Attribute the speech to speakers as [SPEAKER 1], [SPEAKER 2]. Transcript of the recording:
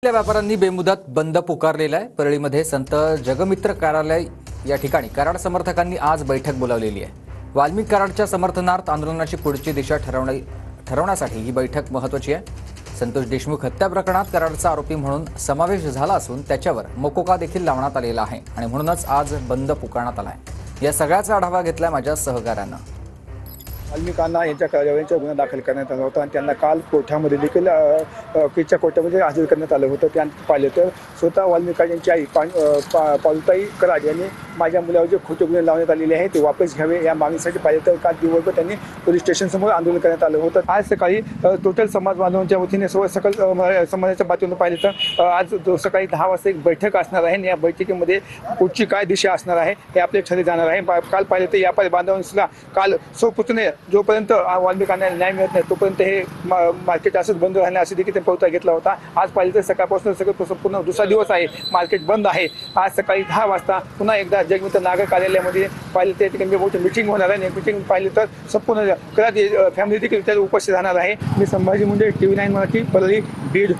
[SPEAKER 1] आपल्या व्यापाऱ्यांनी बेमुदत बंद पुकारलेला आहे। परळीमध्ये संत जगमित्र कार्यालय या ठिकाणी कराड समर्थकांनी आज बैठक बोलावलेली आहे। वाल्मिक कराडच्या समर्थनार्थ आंदोलनाची पुढची दिशा ठरवण्यासाठी ही बैठक महत्त्वाची आहे। संतोष देशमुख हत्या प्रकरणात कराडचा आरोपी म्हणून समावेश झाला असून त्याच्यावर मकोका देखील लावण्यात आलेला आहे आणि म्हणूनच आज बंद पुकारण्यात आला आहे। या सगळ्याचा आढावा घेतलाय माझ्या सहकाऱ्यानं।
[SPEAKER 2] वाल्मिकांना यांच्या कार्यालयाचा गुन्हा दाखल करण्यात आला होता आणि त्यांना काल कोर्टामध्ये देखील केसच्या कोर्टामध्ये हजर करण्यात आलं होतं। त्यानंतर पाहिलं तर स्वतः वाल्मिका यांची आई पालुताई कराड यांनी माझ्या मुलावर जे खोटे गुन्हे लावण्यात आलेले आहेत ते वापस घ्यावे या मागणीसाठी पाहिलं तर काल दिवसभर त्यांनी पोलीस स्टेशनसमोर आंदोलन करण्यात आलं होतं। आज सकाळी टोटल समाज बांधवांच्या वतीने सकल समाजाच्या बातमीतून पाहिलं तर आज सकाळी 10 वाजता एक बैठक असणार आहे आणि या बैठकीमध्ये पुढची काय दिशा असणार आहे हे आपल्या ठरले जाणार आहे। काल पाहिलं तर व्यापारी बांधवांना काल सोपुतने जोपर्यंत वाल्मिकांना न्याय मिळत नाही तोपर्यंत हे मार्केट असंच बंद राहणार असे देखील पवित्रा घेतला होता। आज पाहिलं तर सकाळपासून सगळं संपूर्ण दुसरा दिवस आहे, मार्केट बंद आहे। आज सकाळी 10 वाजता पुन्हा एकदा जगमित्र नागर कार्यालयामध्ये पाहिलं त्या ठिकाणी मोठी मीटिंग होणार आहे। मीटिंग पाहिली तर संपूर्ण कराड फॅमिली देखील उपस्थित राहणार आहे। मी संभाजी मुंडे, TV9 मराठी, परळी, बीड।